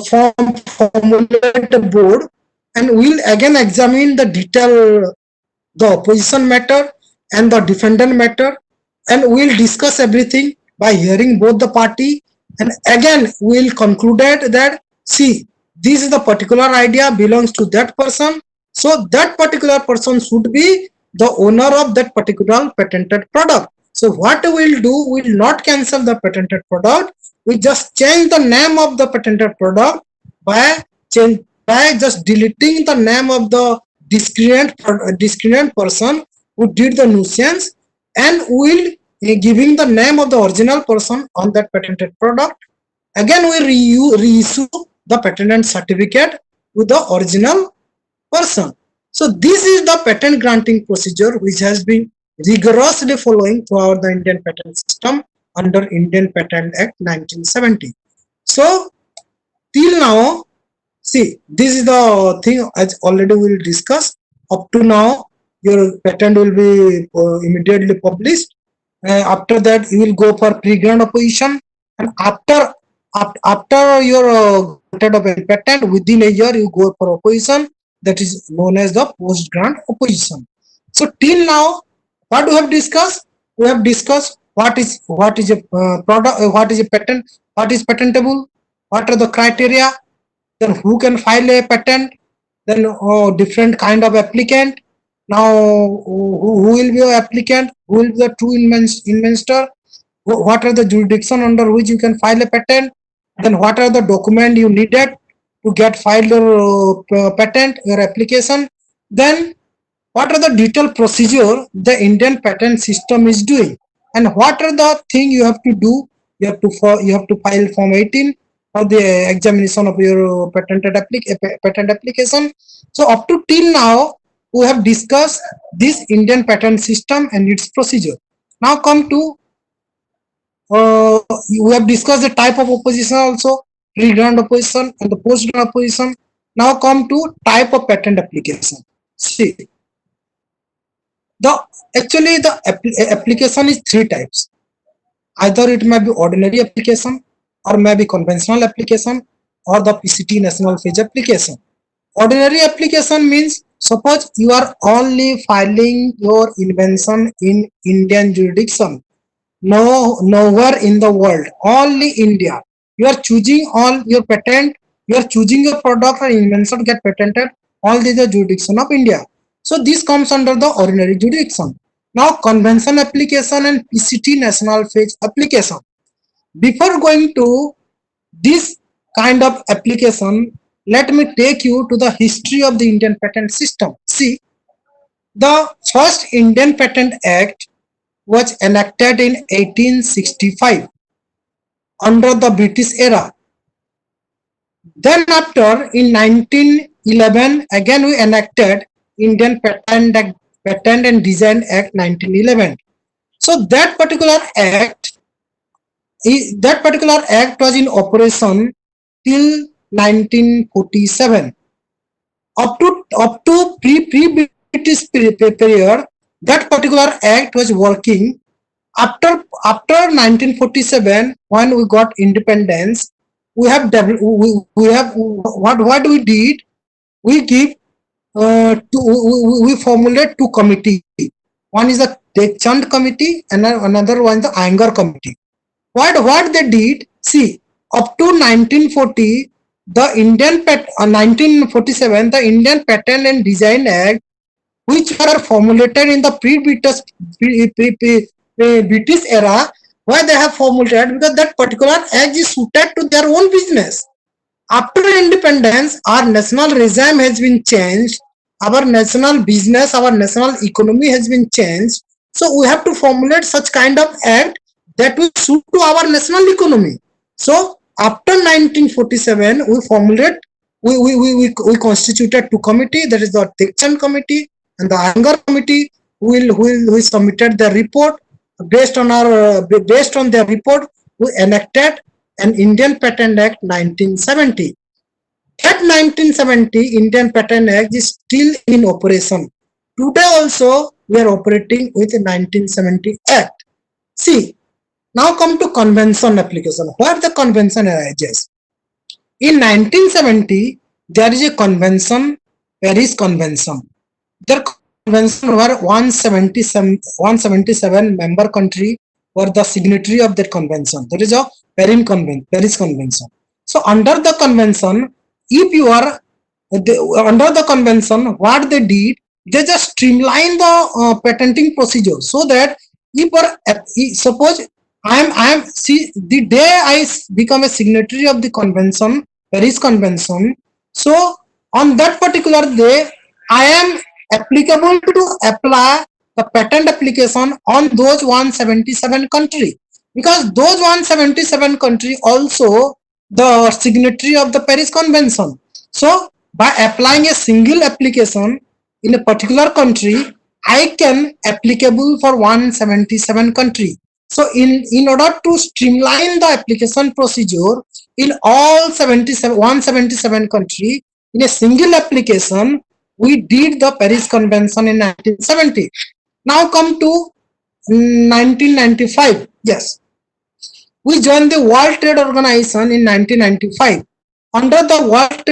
formulate a board, and we'll again examine the detail, the opposition matter and the defendant matter, and we'll discuss everything by hearing both the party, and again we'll conclude that see, this is the particular idea belongs to that person, so that particular person should be the owner of that particular patented product. So what we'll do, we'll not cancel the patented product, we just change the name of the patented product by just deleting the name of the discrete person who did the nuisance, and will giving the name of the original person on that patented product. Again we reissue the patent certificate with the original person. So this is the patent granting procedure which has been rigorously following throughout the Indian patent system under Indian Patent Act 1970. So till now, see, this is the thing as already we will discuss. Up to now, your patent will be immediately published. After that, you will go for pre-grant opposition, and after your granted of a patent, within a year you go for opposition. That is known as the post-grant opposition. So till now, what we have discussed? We have discussed what is a product, what is a patent, what is patentable, what are the criteria, then who can file a patent, then different kind of applicant. Now who will be an applicant, who will be the true inventor, what are the jurisdiction under which you can file a patent, then what are the document you needed to get filed your patent, your application, then what are the detailed procedure the Indian patent system is doing, and what are the thing you have to do. You have to file form 18 for the examination of your patent application. So up to till now we have discussed this Indian patent system and its procedure. Now come to we have discussed the type of opposition also, pre-grant opposition and the post-grant opposition. Now come to type of patent application. See, actually the application is three types. Either it may be ordinary application, or may be conventional application, or the PCT national phase application. Ordinary application means, suppose you are only filing your invention in Indian jurisdiction, nowhere in the world, only India. You are choosing all your patent, you are choosing your product or invention get patented, all these are jurisdiction of India. So this comes under the ordinary jurisdiction. Now convention application and PCT national phase application. Before going to this kind of application, let me take you to the history of the Indian patent system. See, the first Indian Patent Act was enacted in 1865 under the British era. Then after, in 1911, again we enacted Indian Patent and Design Act 1911. So that particular act was in operation till 1947. Up to pre-British period, that particular act was working. After 1947, when we got independence, we did, we formulate two committee. One is the Tek Chand committee and another one is the Iyengar committee. What they did, see, up to 1940, the 1947, the Indian Patent and Design Act, which were formulated in the British era, why they have formulated, because that particular act is suited to their own business. After independence, our national regime has been changed, our national business, our national economy has been changed. So we have to formulate such kind of act that will suit to our national economy. So after 1947, we constituted two committee, that is the Tek Chand committee and the Iyengar committee, who submitted their report. Based on their report, we enacted an Indian Patent Act 1970. That 1970 Indian Patent Act is still in operation. Today also we are operating with the 1970 Act. See, now come to convention application. Where the convention arises? In 1970, there is a convention, Paris Convention. Their convention were 177 member country were the signatory of that convention. That is a Paris Convention. So under the convention, if you are under the convention, what they did, they just streamline the patenting procedure so that if suppose I am see the day I become a signatory of the convention, Paris Convention. So on that particular day, I am applicable to apply the patent application on those 177 country, because those 177 country also the signatory of the Paris Convention. So by applying a single application in a particular country, I can applicable for 177 country. So in order to streamline the application procedure in all 177 country in a single application, we did the Paris Convention in 1970. Now come to 1995. Yes, we joined the World Trade Organization in 1995. Under the World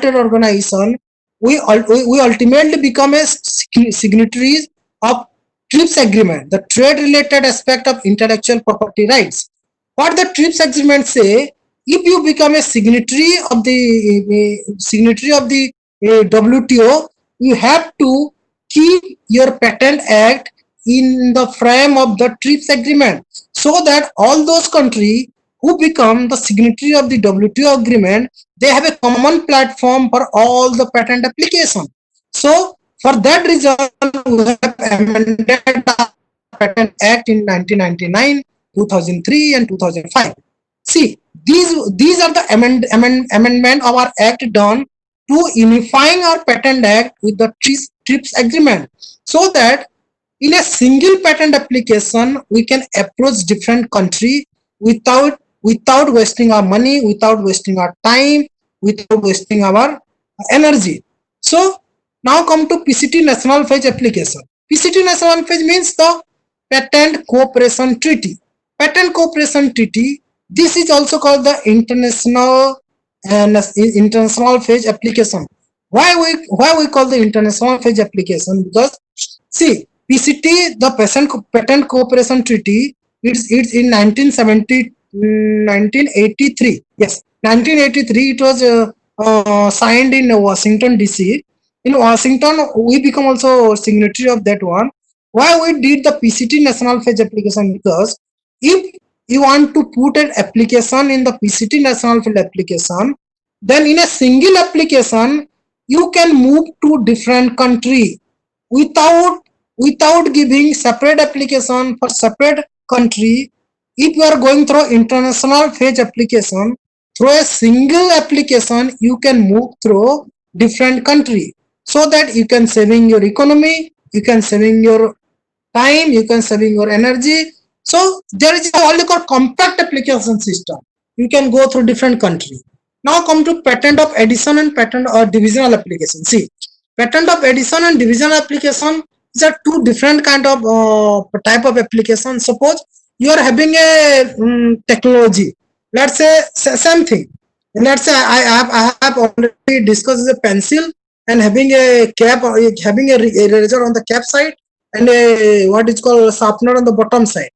Trade Organization, we ultimately become a signatories of TRIPS agreement, the trade-related aspect of intellectual property rights. What the TRIPS agreement say? If you become a signatory of the WTO, you have to keep your patent act in the frame of the TRIPS agreement, so that all those countries who become the signatory of the WTO agreement, they have a common platform for all the patent application. So for that reason, we have amended the Patent Act in 1999, 2003, and 2005. See, these are the amendment of our act done to unifying our patent act with the TRIPS agreement, so that in a single patent application we can approach different country without wasting our money, without wasting our time, without wasting our energy. So now come to PCT national phase application. PCT national phase means the Patent Cooperation Treaty. Patent Cooperation Treaty, this is also called the international phase application. Why we call the international phase application? Because see, PCT, the Patent Cooperation Treaty, it's in 1983. Yes, 1983. It was signed in Washington DC. In Washington, we become also signatory of that one. Why we did the PCT national phase application? Because if you want to put an application in the PCT national phase application, then in a single application you can move to different country without giving separate application for separate country. If you are going through international phase application, through a single application you can move through different country, so that you can saving your economy, you can saving your time, you can saving your energy. So there is only called compact application system. You can go through different country. Now come to patent of addition and patent or divisional application. See, patent of addition and divisional application, these are two different kind of type of application. Suppose you are having a technology, let's say same thing. Let's say I have already discussed the pencil and having a cap, or having a eraser on the cap side, and a what is called sharpener on the bottom side.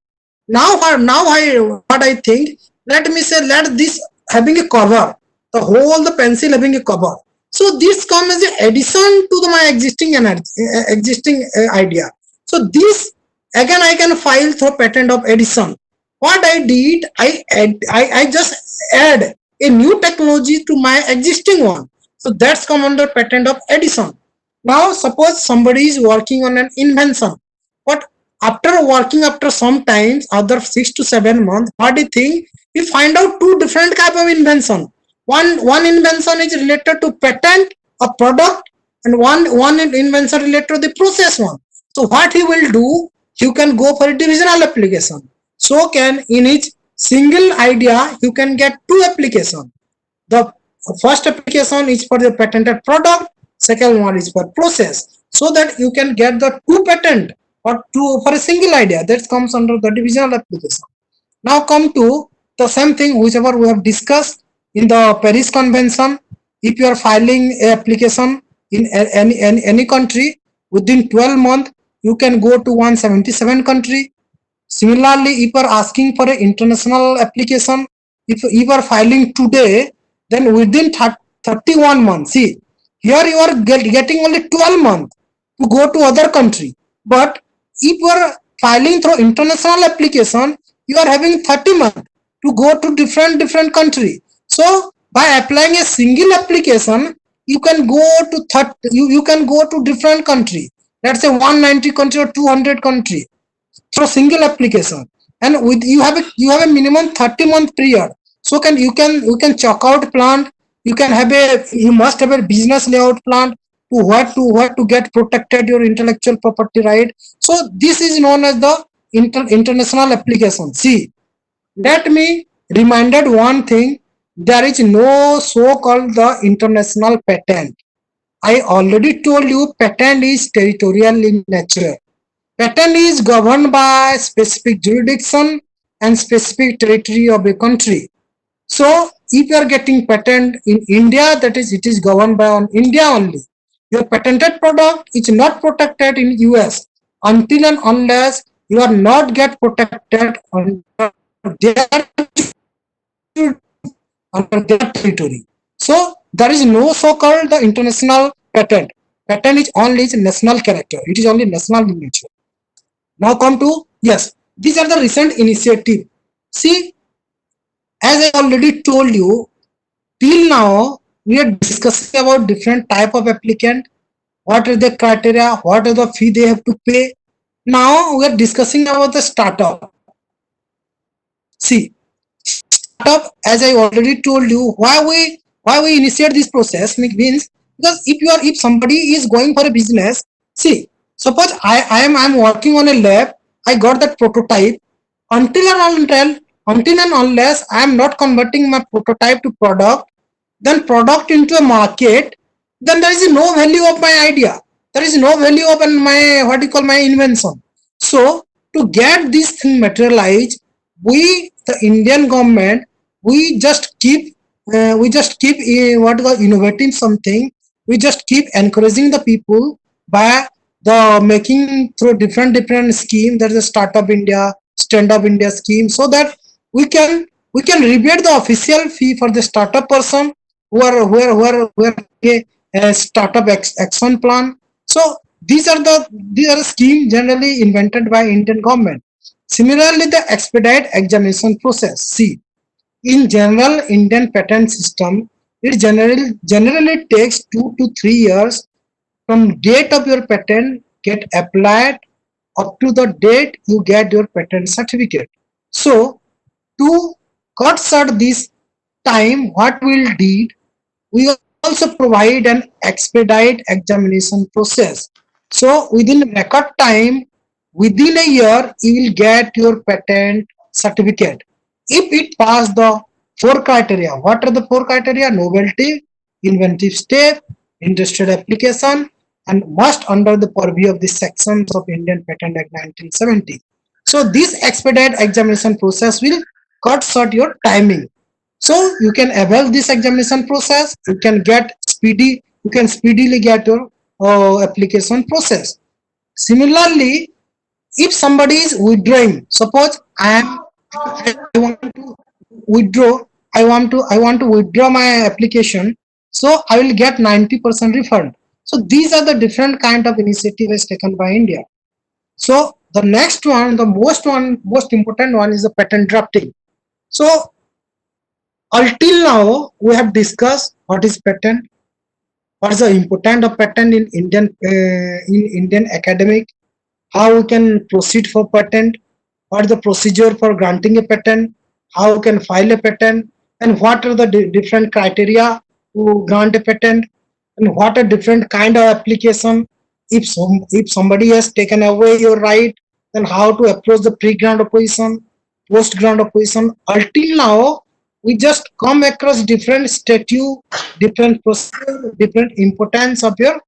Now what I think, let me say, let this having a cover, the whole the pencil having a cover. So this comes as an addition to my existing idea. So this again I can file through patent of addition. What I did, I just add a new technology to my existing one. So that's come under patent of addition. Now suppose somebody is working on an invention, but after working after some times, other 6 to 7 months, what do you think? We find out two different type of invention. One invention is related to patent a product, and one invention related to the process one. So what he will do, you can go for a divisional application. So can in each single idea you can get two application. The first application is for the patented product, second one is for process, so that you can get the two patent or two for a single idea. That comes under the divisional application. Now come to the same thing whichever we have discussed in the Paris Convention, if you are filing a application in any country, within 12 months, you can go to 177 country. Similarly, if you are asking for an international application, if you are filing today, then within 31 months, see, here you are getting only 12 months to go to other country. But if you are filing through international application, you are having 30 months to go to different country. So by applying a single application, you can go to you can go to different country. Let's say 190 country or 200 country through single application, and with you have a minimum 30-month period. So you can chalk out plan. You must have a business layout plan to get protected your intellectual property right. So this is known as the international application. See, let me reminded one thing: there is no so called the international patent. I already told you patent is territorial in nature. Patent is governed by specific jurisdiction and specific territory of a country. So if you are getting patent in India, that is, it is governed by on India only. Your patented product is not protected in US until and unless you are not get protected under their under their territory. So there is no so-called the international patent. Patent is only its national character. It is only national in nature. Now come to, yes, these are the recent initiative. See, as I already told you, till now we are discussing about different type of applicant, what are the criteria, what are the fee they have to pay. Now we are discussing about the startup. See, startup, as I already told you, why we initiate this process means, because if somebody is going for a business, see, suppose I'm working on a lab, I got that prototype. Until and unless I am not converting my prototype to product, then product into a market, then there is no value of my idea. There is no value of my what you call my invention. So to get this thing materialized, the Indian government, we just keep what was innovating something. We just keep encouraging the people by the making through different scheme. There is a Startup India, Stand Up India scheme, so that we can rebate the official fee for the startup person who are a startup action plan. So these are scheme generally invented by Indian government. Similarly, the expedite examination process. See, in general Indian patent system, it generally takes 2 to 3 years from date of your patent get applied up to the date you get your patent certificate. So to cut short this time, what we'll do, we also provide an expedite examination process. So within record time, within a year, you will get your patent certificate. If it pass the four criteria, what are the four criteria? Novelty, inventive step, industrial application, and must under the purview of the sections of Indian Patent Act 1970. So this expedite examination process will cut short your timing. So you can avail this examination process. You can speedily get your application process. Similarly, if somebody is withdrawing, suppose I want to withdraw, I want to withdraw my application, so I will get 90% refund. So these are the different kind of initiatives taken by India. So the next one, most important one is the patent drafting. So until now, we have discussed what is patent, what is the importance of patent in Indian academic, how we can proceed for patent, what is the procedure for granting a patent, how we can file a patent, and what are the different criteria to grant a patent, and what are different kind of application. If somebody has taken away your right, then how to approach the pre-grant opposition, post-grant opposition. Until now, we just come across different statute, different procedure, different importance of your